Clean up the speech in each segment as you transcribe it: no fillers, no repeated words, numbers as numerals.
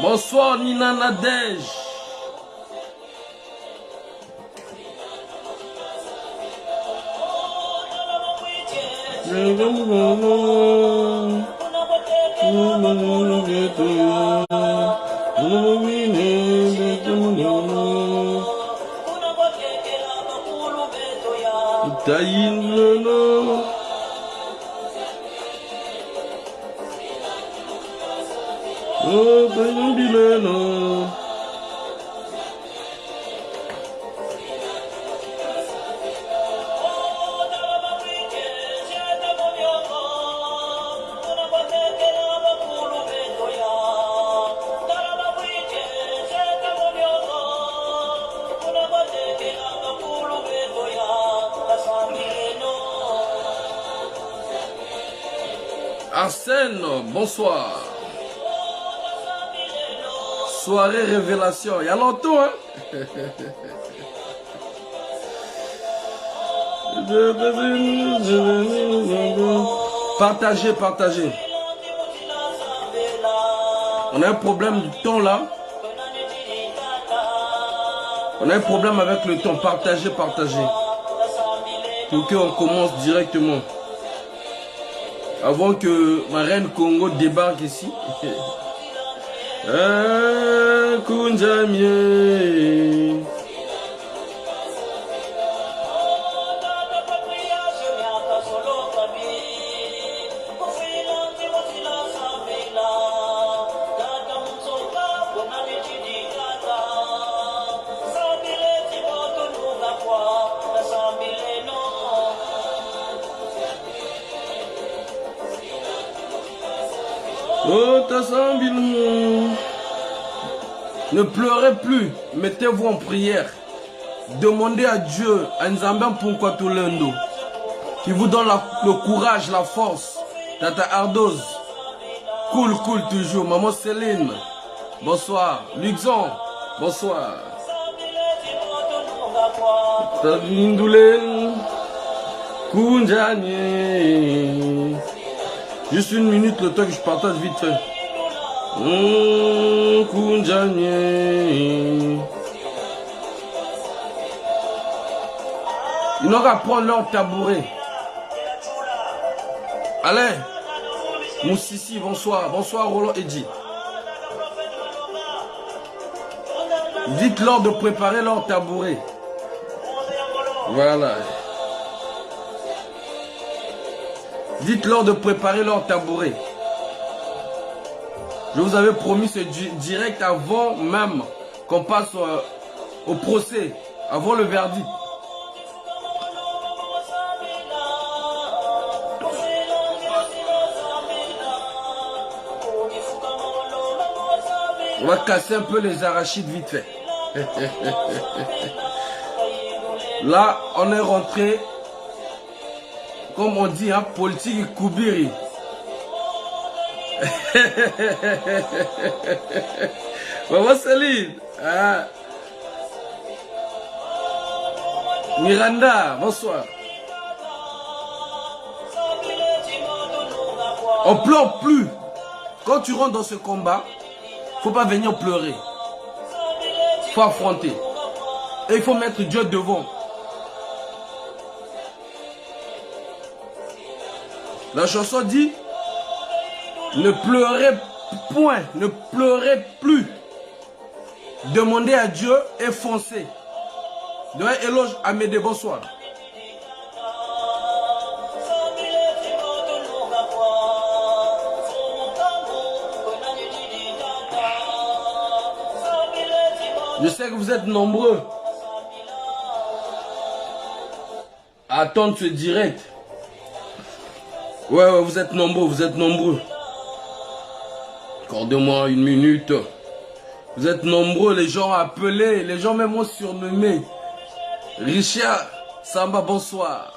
Bonsoir Nina Nadej. Arsène, bonsoir. Soirée révélation. Il y a longtemps, hein? Partagez, partagez. On a un problème du temps là. On a un problème avec le temps. Partagez, partagez. Pour qu'on commence directement. Avant que ma reine Congo débarque ici. Kunjamie. Ne pleurez plus, mettez-vous en prière. Demandez à Dieu, à Nzambe pourquoi tout l'endo, qui vous donne le courage, la force. Tata Ardoz, cool toujours. Maman Céline, bonsoir. Luxon, bonsoir. Juste une minute, le temps que je partage vite fait. Ils n'ont qu'à prendre leur tabouret. Allez, Moussissi, bonsoir. Bonsoir, Roland Edji. Dites-leur de préparer leur tabouret. Voilà. Dites-leur de préparer leur tabouret. Je vous avais promis ce direct avant même qu'on passe au procès, avant le verdict. On va casser un peu les arachides vite fait. Là, on est rentré, comme on dit, hein, politique Koubiri. Maman Céline, ah. Miranda, bonsoir. On pleure plus. Quand tu rentres dans ce combat, faut pas venir pleurer. Faut affronter. Et il faut mettre Dieu devant. La chanson dit: ne pleurez point, ne pleurez plus. Demandez à Dieu et foncez. De un éloge à Médé, bonsoir. Je sais que vous êtes nombreux à attendre ce direct. Ouais, vous êtes nombreux, vous êtes nombreux. Accordez-moi une minute. Vous êtes nombreux, les gens appelés, les gens même m'ont surnommé. Richard Samba, bonsoir.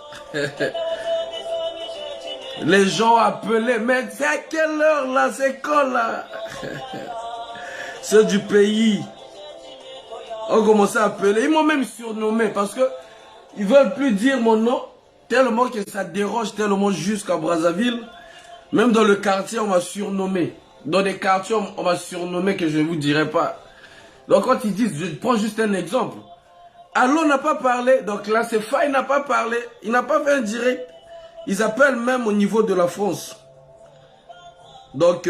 Les gens appelés, mais c'est à quelle heure là, c'est quand là? Ceux du pays ont commencé à appeler. Ils m'ont même surnommé parce que ils veulent plus dire mon nom, tellement que ça dérange tellement jusqu'à Brazzaville. Même dans le quartier, on m'a surnommé. Dans des quartiers, on m'a surnommé que je ne vous dirai pas. Donc quand ils disent, je prends juste un exemple. Allo n'a pas parlé, donc là c'est Faye n'a pas parlé, il n'a pas fait un direct. Ils appellent même au niveau de la France. Donc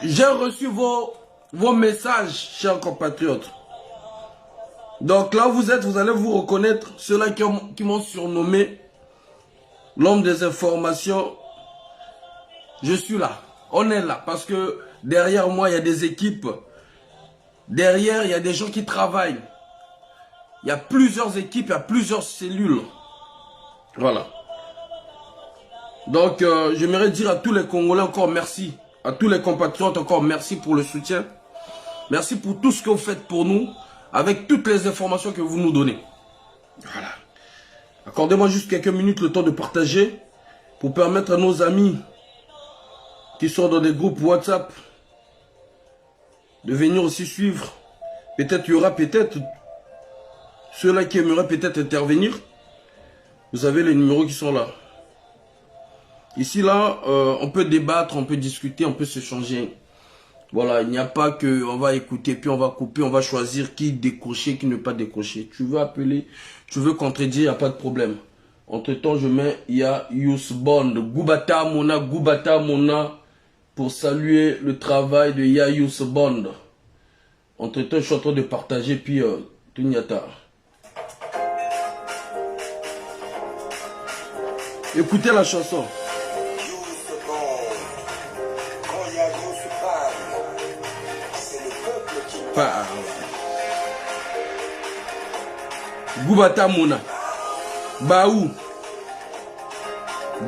j'ai reçu vos messages, chers compatriotes. Donc là vous êtes, vous allez vous reconnaître, ceux-là qui m'ont surnommé l'homme des informations. Je suis là, on est là, parce que derrière moi il y a des équipes. Derrière il y a des gens qui travaillent. Il y a plusieurs équipes, il y a plusieurs cellules. Voilà. Donc, j'aimerais dire à tous les Congolais encore merci. À tous les compatriotes encore merci pour le soutien. Merci pour tout ce que vous faites pour nous, avec toutes les informations que vous nous donnez. Voilà. Accordez-moi juste quelques minutes le temps de partager pour permettre à nos amis qui sont dans des groupes WhatsApp de venir aussi suivre. Peut-être il y aura peut-être ceux-là qui aimeraient peut-être intervenir. Vous avez les numéros qui sont là. Ici, là, on peut débattre, on peut discuter, on peut s'échanger. Voilà, il n'y a pas que on va écouter, puis on va couper, on va choisir qui décrocher, qui ne pas décrocher. Tu veux appeler, tu veux contredire, il n'y a pas de problème. Entre-temps, je mets, il y a Yousbond, Goubata Mona, pour saluer le travail de Yayus Bond. Entre-temps, je suis en train de partager, puis Tunyata. Écoutez la chanson. Goubata Mona. Baou.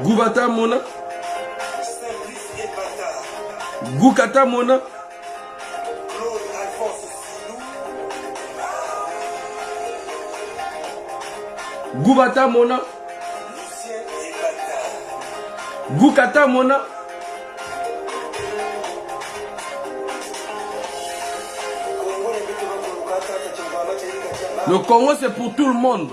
Goubata Mona. Goukata Mona. Goubata Mona. Goukata Mona. Le Congo c'est pour tout le monde.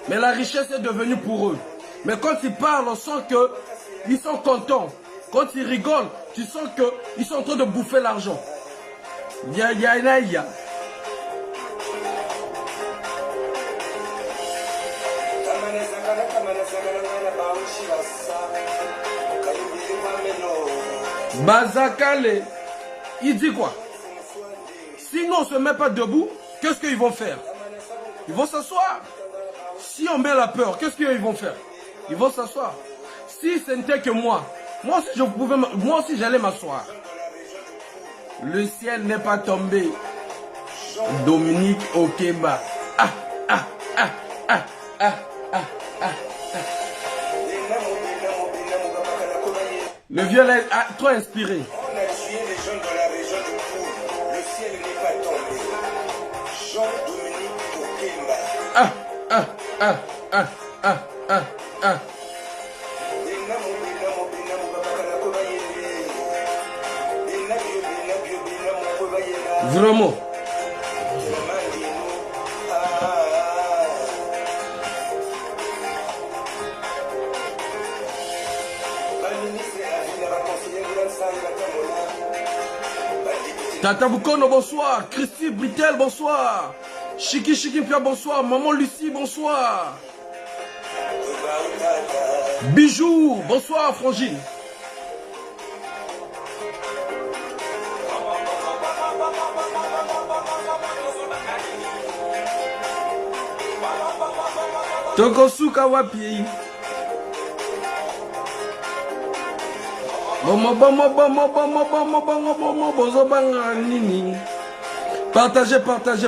Mais la richesse est devenue pour eux. Mais quand ils parlent, on sent qu'ils sont contents. Quand ils rigolent, tu sens qu'ils sont en train de bouffer l'argent. Ya. Bazakale, il dit quoi? Sinon on ne se met pas debout, qu'est-ce qu'ils vont faire? Ils vont s'asseoir. Si on met la peur, qu'est-ce qu'ils vont faire? Ils vont s'asseoir. Si ce n'était que moi aussi j'allais m'asseoir. Le ciel n'est pas tombé. Dominique Okeba. Le vieux a trop inspiré. On a tué les gens de la région de Poul. Le ciel n'est pas tombé. Jean-Dominique Okemba. Vraiment. Tata Bukono, bonsoir. Christy Britel, bonsoir. Chiki Pia, bonsoir. Maman Lucie, bonsoir. Bijou, bonsoir, Frangine. Tokosuka wapi.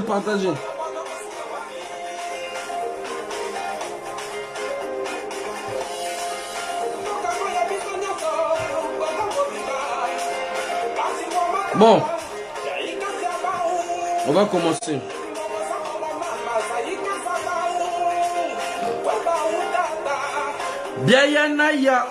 Partagez. Bon. On va commencer. Biayanaya.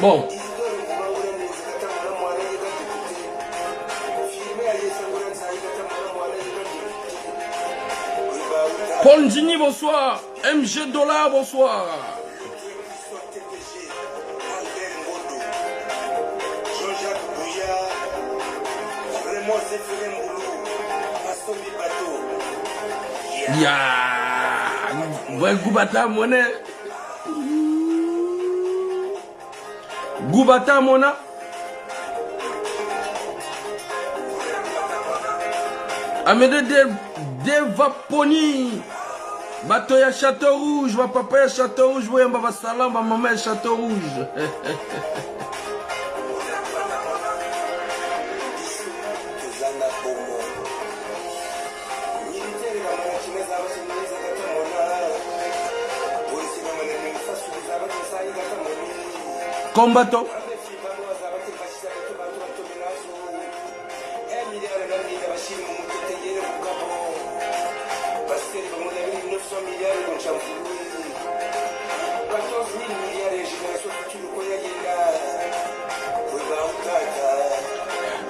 Bon. Paul Gini, bonsoir. MG Dollar, bonsoir. Ya, ouais, Goubata Mona. Goubata Mona. Amede Devaponi. Bato ya Château Rouge, ma papa ya Château Rouge, voyez ma salam, ma maman ya Château Rouge. Combattant.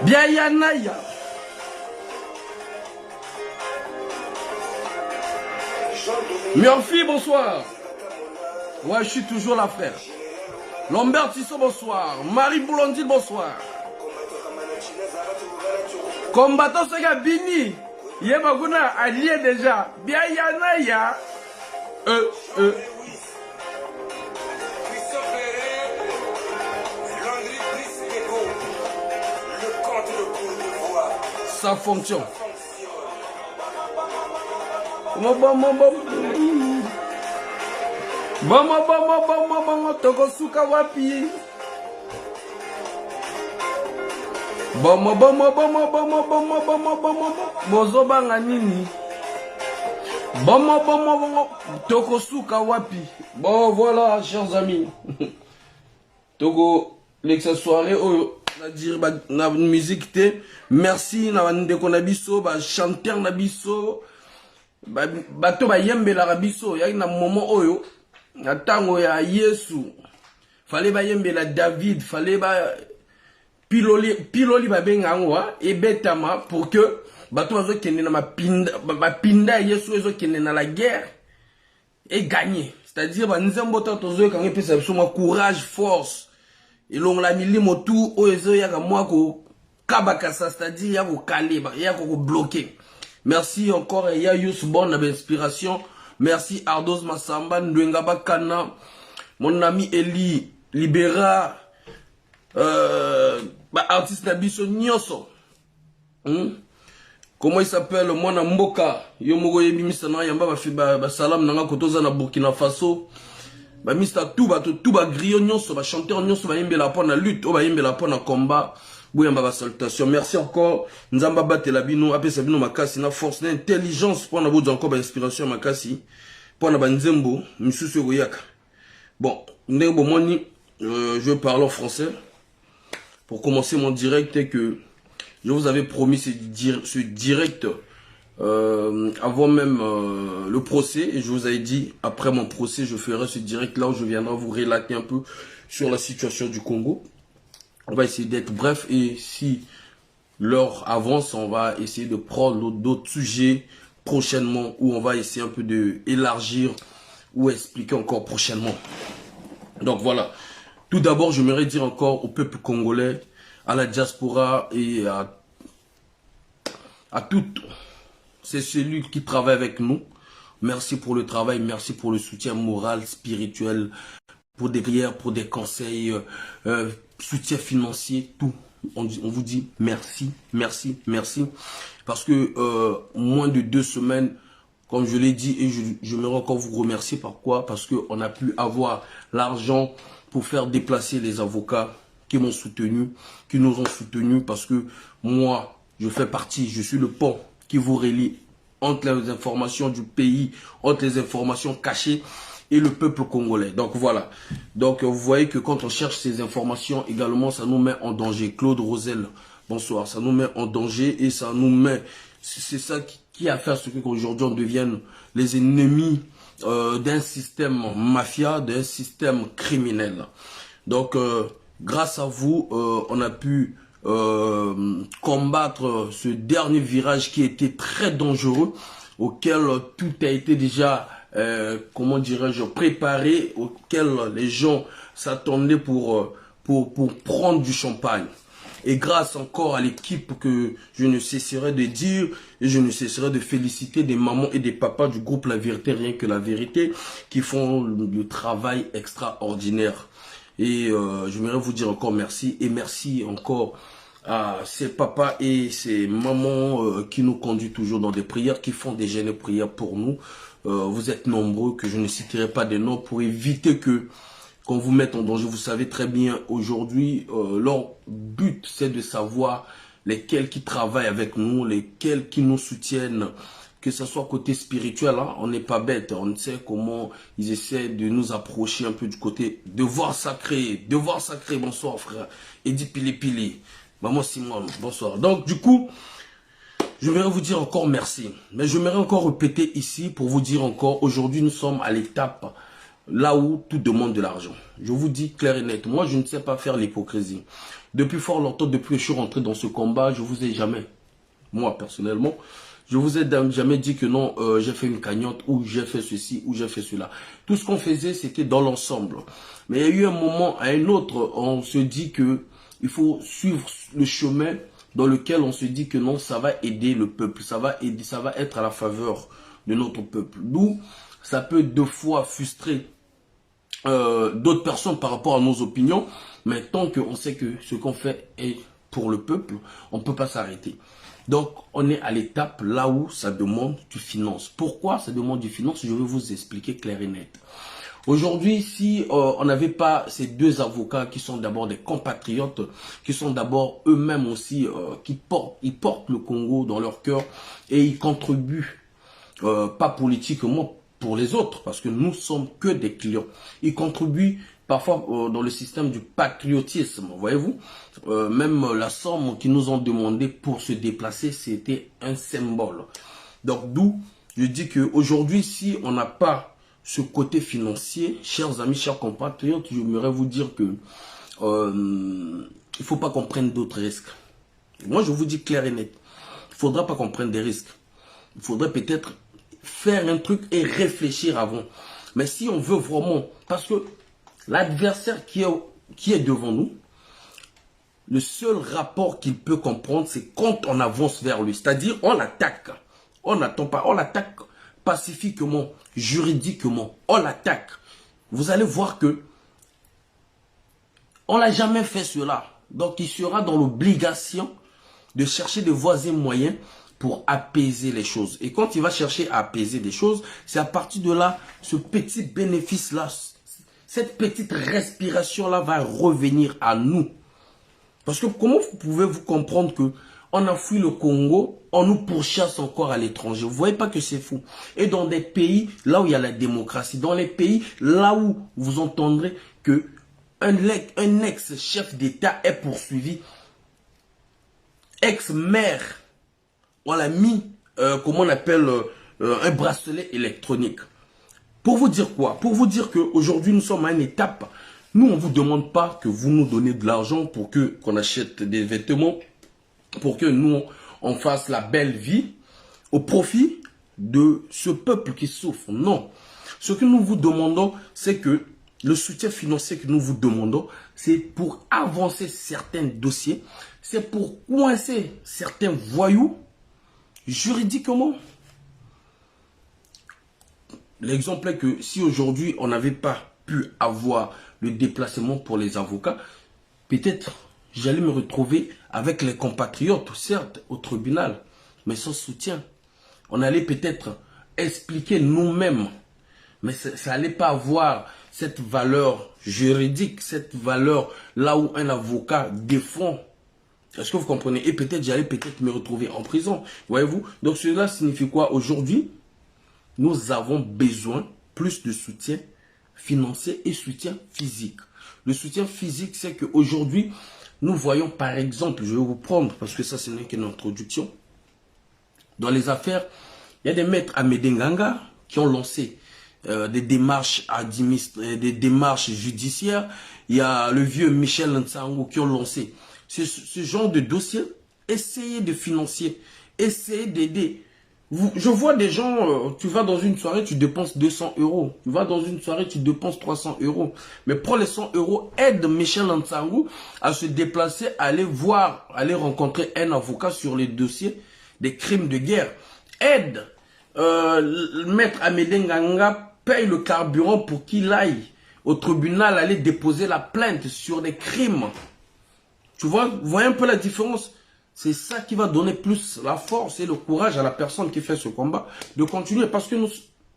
Biayanaya. Murphy, bonsoir. Ouais, je suis toujours là, frère. Lambert Tissot, bonsoir. Marie Boulondine, bonsoir. Combattant, ce gars, Bini. Yemaguna, allié déjà. Biayanaya. Ça fonctionne. Tokosuka wapi. Bozobanga nini. Tokosuka wapi. Bon voilà, chers amis. Togo l'ex-soirée na dire na musique te. Merci na ndeko na biso ba chanteur na biso. Bato ba yembela na biso ya na moment oyo na tango ya Yesu. Fallait ba yembela David, fallait ba piloli ba benga ngwa et betama pour que bato bazo kende na mapinda Yesu ezo kende na la guerre et gagner. C'est-à-dire ba nzembo tozo ka ngepesa biso courage, force. Et l'on l'a mis les motos au ezo ya ka moi ko kabakasa, c'est-à-dire ya ko caler, ya ko bloquer. Merci encore et ya Yus Bon d'inspiration. Merci Ardos Massamba, Ndwengaba Kana, mon ami Eli Libera, artiste Nabiso Nyoso. Comment il s'appelle? Mwana Mboka. Yo mogo yebi misana yamba ba salam nanga kotoza na Burkina Faso. Ba mista tuba griot nyonso, ba chanteur nyonso ba yembela pona lutte, o ba yembela pona combat. Bouyamba ba salutation. Merci encore. Nzamba batela bino, apesa bino makasi na force na intelligence pour na bozo encore ba inspiration makasi. Pour na banzembo, misusu goyaka. Bon, ndembo moni, je parle en français. Pour commencer mon direct et que je vous avais promis ce direct avant même le procès, et je vous avais dit après mon procès je ferai ce direct là où je viendrai vous relater un peu sur la situation du Congo. On va essayer d'être bref et si l'heure avance on va essayer de prendre d'autres sujets prochainement où on va essayer un peu de élargir ou expliquer encore prochainement. Donc voilà, tout d'abord j'aimerais dire encore au peuple congolais, à la diaspora et à toutes ces cellules qui travaillent avec nous. Merci pour le travail, merci pour le soutien moral, spirituel, pour des prières, pour des conseils, soutien financier, tout. On vous dit merci, merci, merci. Parce que moins de 2 semaines, comme je l'ai dit, et j'aimerais encore vous remercier. Pourquoi? Parce qu'on a pu avoir l'argent pour faire déplacer les avocats qui m'ont soutenu, qui nous ont soutenus. Parce que moi, je fais partie, je suis le pont qui vous relie entre les informations du pays, entre les informations cachées et le peuple congolais. Donc voilà. Donc vous voyez que quand on cherche ces informations également, ça nous met en danger. Claude Rosel, bonsoir. Ça nous met en danger et ça nous met... C'est ça qui a fait ce qu'aujourd'hui on devienne les ennemis d'un système mafia, d'un système criminel. Donc grâce à vous, on a pu combattre ce dernier virage qui était très dangereux, auquel tout a été déjà, comment dirais-je, préparé, auquel les gens s'attendaient pour prendre du champagne. Et grâce encore à l'équipe que je ne cesserai de dire, et je ne cesserai de féliciter des mamans et des papas du groupe La Vérité, rien que la vérité, qui font le travail extraordinaire. Et j'aimerais vous dire encore merci. Et merci encore à ces papas et ces mamans qui nous conduisent toujours dans des prières, qui font des jeûnes et prières pour nous. Vous êtes nombreux, que je ne citerai pas des noms, pour éviter que qu'on vous mette en danger. Vous savez très bien, aujourd'hui, leur but, c'est de savoir lesquels qui travaillent avec nous, lesquels qui nous soutiennent, que ce soit côté spirituel, hein, on n'est pas bête, on sait comment ils essaient de nous approcher un peu du côté devoir sacré, bonsoir frère, Eddie Pili Pili, maman Simone, bonsoir. Donc du coup, je voudrais vous dire encore merci, mais je voudrais encore répéter ici pour vous dire encore, aujourd'hui nous sommes à l'étape là où tout demande de l'argent. Je vous dis clair et net, moi je ne sais pas faire l'hypocrisie. Depuis fort longtemps, depuis que je suis rentré dans ce combat, je vous ai jamais, moi personnellement, je vous ai jamais dit que non, j'ai fait une cagnotte, ou j'ai fait ceci, ou j'ai fait cela. Tout ce qu'on faisait, c'était dans l'ensemble. Mais il y a eu un moment, à un autre, on se dit que il faut suivre le chemin dans lequel on se dit que non, ça va aider le peuple, ça va aider, ça va être à la faveur de notre peuple. D'où ça peut deux fois frustrer d'autres personnes par rapport à nos opinions, mais tant qu'on sait que ce qu'on fait est pour le peuple, on ne peut pas s'arrêter. Donc, on est à l'étape là où ça demande du finance. Pourquoi ça demande du finance? Je vais vous expliquer clair et net. Aujourd'hui, si on n'avait pas ces deux avocats qui sont d'abord des compatriotes, qui sont d'abord eux-mêmes aussi, ils portent le Congo dans leur cœur et ils contribuent, pas politiquement, pour les autres, parce que nous sommes que des clients. Ils contribuent parfois dans le système du patriotisme, voyez-vous. Même la somme qu'ils nous ont demandé pour se déplacer, c'était un symbole. Donc d'où je dis qu'aujourd'hui, si on n'a pas ce côté financier, chers amis, chers compatriotes, j'aimerais vous dire que il ne faut pas qu'on prenne d'autres risques. Moi, je vous dis clair et net, il ne faudra pas qu'on prenne des risques. Il faudrait peut-être faire un truc et réfléchir avant. Mais si on veut vraiment, parce que l'adversaire qui est devant nous, le seul rapport qu'il peut comprendre, c'est quand on avance vers lui. C'est-à-dire, on l'attaque. On n'attend pas, on l'attaque pacifiquement, juridiquement. On l'attaque. Vous allez voir que on n'a jamais fait cela. Donc, il sera dans l'obligation de chercher des voies et moyens pour apaiser les choses. Et quand il va chercher à apaiser des choses, c'est à partir de là, ce petit bénéfice-là, cette petite respiration-là va revenir à nous. Parce que comment pouvez-vous comprendre que on a fui le Congo, on nous pourchasse encore à l'étranger? Vous voyez pas que c'est fou? Et dans des pays là où il y a la démocratie, dans les pays là où vous entendrez que un ex-chef d'État est poursuivi, ex-maire, on l'a mis, comment on appelle, un bracelet électronique. Pour vous dire quoi? Pour vous dire qu'aujourd'hui, nous sommes à une étape. Nous, on ne vous demande pas que vous nous donnez de l'argent pour qu'on achète des vêtements, pour que nous, on fasse la belle vie au profit de ce peuple qui souffre. Non. Ce que nous vous demandons, c'est que le soutien financier que nous vous demandons, c'est pour avancer certains dossiers, c'est pour coincer certains voyous juridiquement. L'exemple est que si aujourd'hui on n'avait pas pu avoir le déplacement pour les avocats, peut-être j'allais me retrouver avec les compatriotes, certes, au tribunal, mais sans soutien. On allait peut-être expliquer nous-mêmes, mais ça n'allait pas avoir cette valeur juridique, cette valeur là où un avocat défend Est-ce que vous comprenez? Et peut-être j'allais peut-être me retrouver en prison. Voyez-vous? Donc cela signifie quoi? Aujourd'hui, nous avons besoin plus de soutien financier et soutien physique. Le soutien physique, c'est qu'aujourd'hui, nous voyons par exemple, je vais vous prendre, parce que ça ce n'est qu'une introduction, dans les affaires, il y a des maîtres à Medenganga qui ont lancé des démarches des démarches judiciaires. Il y a le vieux Michel Nsango qui ont lancé ce genre de dossier. Essayez de financer, essayez d'aider. Je vois des gens, tu vas dans une soirée, tu dépenses 200 euros. Tu vas dans une soirée, tu dépenses 300 euros. Mais prends les 100 euros, aide Michel Nsango à se déplacer, aller voir, aller rencontrer un avocat sur les dossiers des crimes de guerre. Aide Maître Amédée Nganga, paye le carburant pour qu'il aille au tribunal, aller déposer la plainte sur des crimes. Tu vois, vous voyez un peu la différence? C'est ça qui va donner plus la force et le courage à la personne qui fait ce combat de continuer. Parce que nous,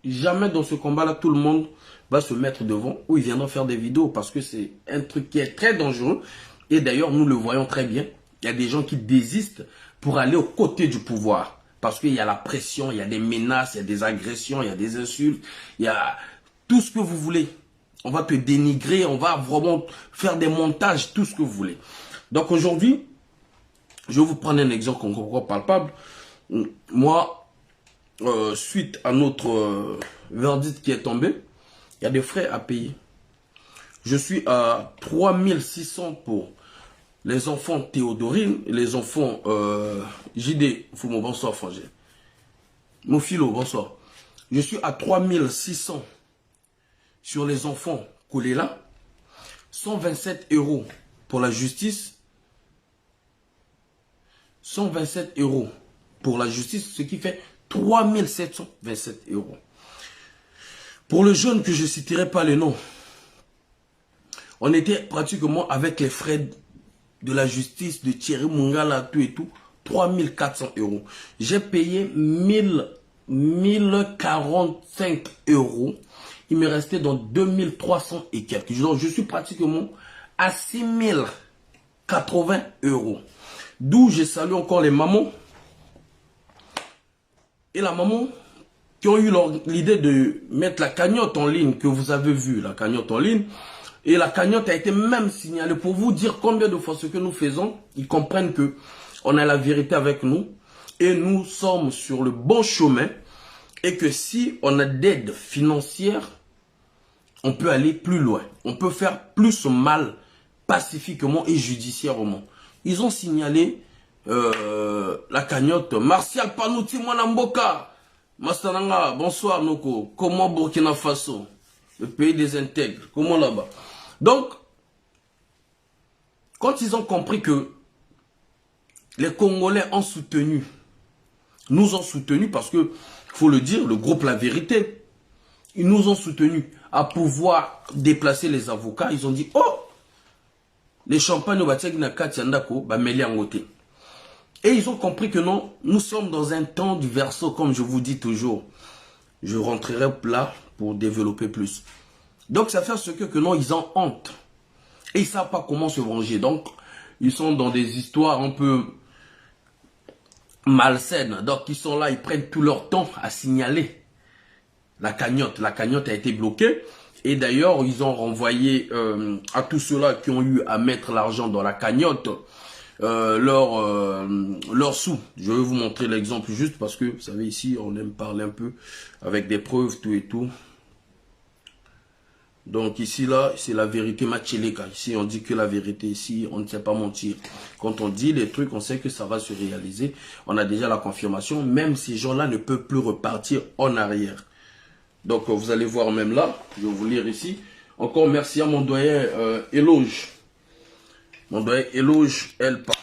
jamais dans ce combat-là, tout le monde va se mettre devant ou ils viendront faire des vidéos. Parce que c'est un truc qui est très dangereux. Et d'ailleurs, nous le voyons très bien. Il y a des gens qui désistent pour aller aux côtés du pouvoir. Parce qu'il y a la pression, il y a des menaces, il y a des agressions, il y a des insultes. Il y a tout ce que vous voulez. On va te dénigrer, on va vraiment faire des montages, tout ce que vous voulez. Donc aujourd'hui, je vais vous prendre un exemple concret palpable. Moi, suite à notre verdict qui est tombé, il y a des frais à payer. Je suis à 3600 pour les enfants Théodorine, les enfants JD, Foumo, bonsoir frangé. Mofilo, bonsoir. Je suis à 3600 sur les enfants Kolela, 127 euros pour la justice, 127 euros pour la justice, ce qui fait 3727 euros. Pour le jeune que je ne citerai pas le nom, on était pratiquement avec les frais de la justice de Thierry Mungala, tout et tout, 3400 euros. J'ai payé 1045 euros. Il me restait dans 2300 et quelques. Donc, je suis pratiquement à 6080 euros. D'où je salue encore les mamans et la maman qui ont eu l'idée de mettre la cagnotte en ligne que vous avez vu, la cagnotte en ligne. Et la cagnotte a été même signalée pour vous dire combien de fois ce que nous faisons. Ils comprennent que on a la vérité avec nous et nous sommes sur le bon chemin et que si on a d'aide financière, on peut aller plus loin. On peut faire plus mal pacifiquement et judiciairement. Ils ont signalé la cagnotte. Martial Panouti Mwanamboka. Mastananga, bonsoir Noko. Comment Burkina Faso? Le pays des intègres. Comment là-bas? Donc, quand ils ont compris que les Congolais ont soutenu, nous ont soutenus parce que, il faut le dire, le groupe La Vérité, ils nous ont soutenus à pouvoir déplacer les avocats. Ils ont dit, oh, les champagnes et ils ont compris que non, nous sommes dans un temps du verso, comme je vous dis toujours. Je rentrerai là pour développer plus. Donc ça fait ce que non, ils ont honte. Et ils ne savent pas comment se venger. Donc, ils sont dans des histoires un peu malsaines. Donc, ils sont là, ils prennent tout leur temps à signaler la cagnotte. La cagnotte a été bloquée. Et d'ailleurs, ils ont renvoyé à tous ceux-là qui ont eu à mettre l'argent dans la cagnotte leurs sous. Je vais vous montrer l'exemple juste parce que, vous savez, ici, on aime parler un peu avec des preuves, tout et tout. Donc ici, là, c'est la vérité macheleka. Ici, on dit que la vérité, ici, on ne sait pas mentir. Quand on dit les trucs, on sait que ça va se réaliser. On a déjà la confirmation. Même ces gens-là ne peuvent plus repartir en arrière. Donc, vous allez voir même là. Je vais vous lire ici. Encore merci à mon doyen Éloge. Mon doyen Éloge Elpa.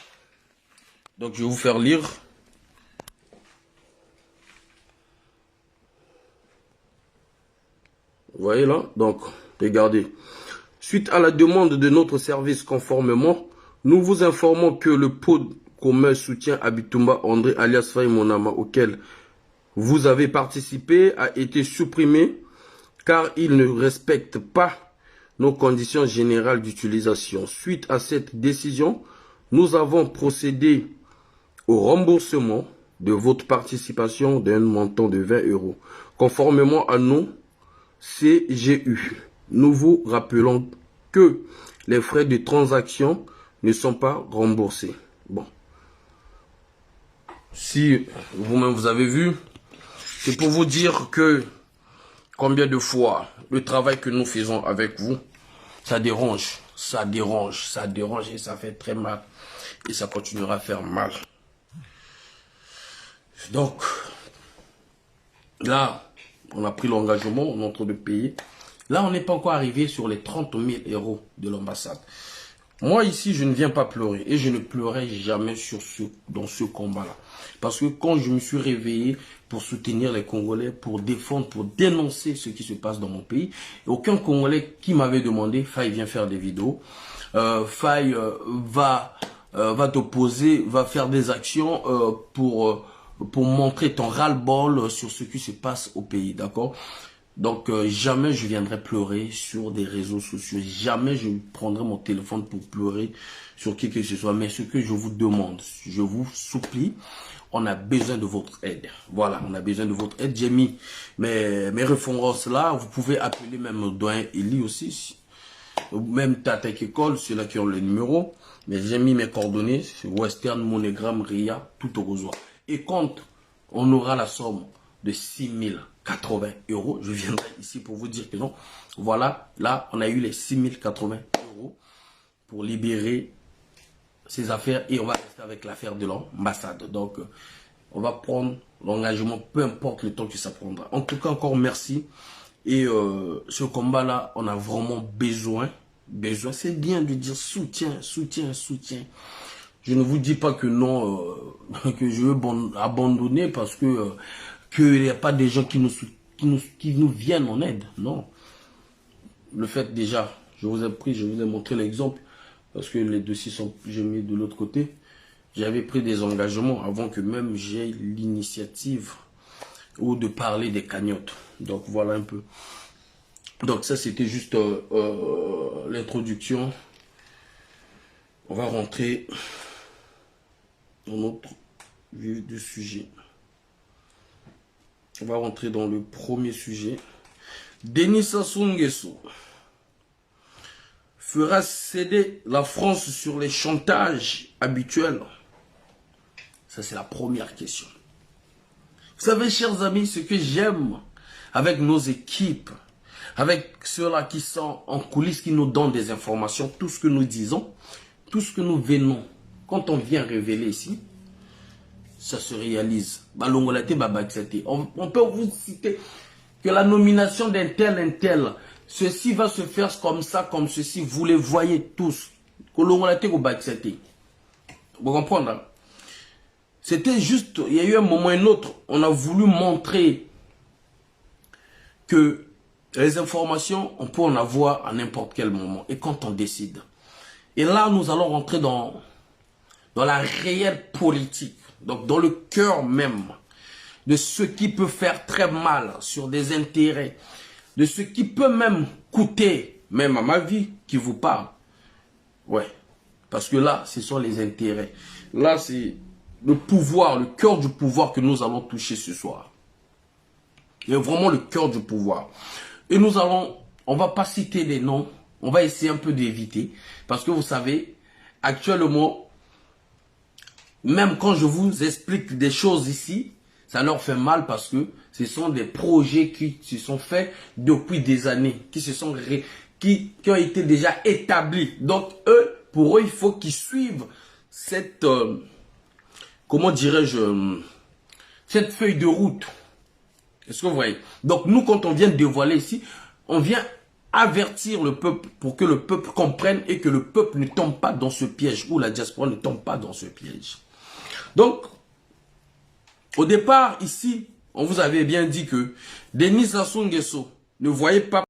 Donc, je vais vous faire lire. Vous voyez là? Donc, regardez. Suite à la demande de notre service conformément, nous vous informons que le pot commun soutien à Bitumba André alias Faye Monama auquel vous avez participé a été supprimé car il ne respecte pas nos conditions générales d'utilisation. Suite à cette décision, nous avons procédé au remboursement de votre participation d'un montant de 20 €, conformément à nos CGU. Nous vous rappelons que les frais de transaction ne sont pas remboursés. Bon. Si vous-même vous avez vu, c'est pour vous dire que combien de fois le travail que nous faisons avec vous, ça dérange, ça dérange, ça dérange et ça fait très mal. Et ça continuera à faire mal. Donc, là, on a pris l'engagement, on est en train de payer. Là, on n'est pas encore arrivé sur les 30 000 € de l'ambassade. Moi, ici, je ne viens pas pleurer. Et je ne pleurerai jamais dans ce combat-là. Parce que quand je me suis réveillé pour soutenir les Congolais, pour défendre, pour dénoncer ce qui se passe dans mon pays, aucun Congolais qui m'avait demandé, Faye, viens faire des vidéos. Faye, va t'opposer, va faire des actions pour montrer ton ras-le-bol sur ce qui se passe au pays, d'accord? Donc, jamais je viendrai pleurer sur des réseaux sociaux. Jamais je prendrai mon téléphone pour pleurer sur qui que ce soit. Mais ce que je vous demande, je vous supplie, on a besoin de votre aide. Voilà, on a besoin de votre aide. J'ai mis mes références là. Vous pouvez appeler même le doyen Eli aussi. Même Tata École, ceux-là qui ont le numéro. Mais j'ai mis mes coordonnées. Western, Monogram, RIA, tout au besoin. Et quand on aura la somme de 6 080 €, je viendrai ici pour vous dire que non. Voilà, là, on a eu les 6 080 € pour libérer ces affaires et on va rester avec l'affaire de l'ambassade. Donc, on va prendre l'engagement, peu importe le temps que ça prendra. En tout cas, encore merci. Et ce combat-là, on a vraiment besoin. C'est bien de dire soutien, soutien, soutien. Je ne vous dis pas que non, que je veux abandonner parce que qu'il n'y a pas des gens qui nous viennent en aide. Non. Le fait déjà, je vous ai pris, je vous ai montré l'exemple parce que les dossiers sont, j'ai mis de l'autre côté. J'avais pris des engagements avant que même j'aie l'initiative ou de parler des cagnottes. Donc voilà un peu. Donc ça c'était juste l'introduction. On va rentrer dans notre vif du sujet. On va rentrer dans le premier sujet. Denis Sassou Nguesso fera céder la France sur les chantages habituels? Ça, c'est la première question. Vous savez, chers amis, ce que j'aime avec nos équipes, avec ceux-là qui sont en coulisses, qui nous donnent des informations, tout ce que nous disons, tout ce que nous venons, quand on vient révéler ici, ça se réalise. On peut vous citer que la nomination d'un tel, ceci va se faire comme ça, comme ceci, vous les voyez tous. Vous comprenez? Hein? C'était juste, il y a eu un moment et un autre, on a voulu montrer que les informations, on peut en avoir à n'importe quel moment et quand on décide. Et là, nous allons rentrer dans la réelle politique. Donc, dans le cœur même de ce qui peut faire très mal sur des intérêts, de ce qui peut même coûter, même à ma vie, qui vous parle. Ouais, parce que là, ce sont les intérêts. Là, c'est le pouvoir, le cœur du pouvoir que nous allons toucher ce soir. Il y a vraiment le cœur du pouvoir. Et nous allons, on va pas citer les noms, on va essayer un peu d'éviter. Parce que vous savez, actuellement, même quand je vous explique des choses ici, ça leur fait mal parce que ce sont des projets qui se sont faits depuis des années, qui ont été déjà établis. Donc, pour eux, il faut qu'ils suivent cette, comment dirais-je, cette feuille de route. Est-ce que vous voyez? Donc, nous, quand on vient dévoiler ici, on vient avertir le peuple pour que le peuple comprenne et que le peuple ne tombe pas dans ce piège, ou la diaspora ne tombe pas dans ce piège. Donc, au départ, ici, on vous avait bien dit que Denis Sassou Nguesso ne voyait pas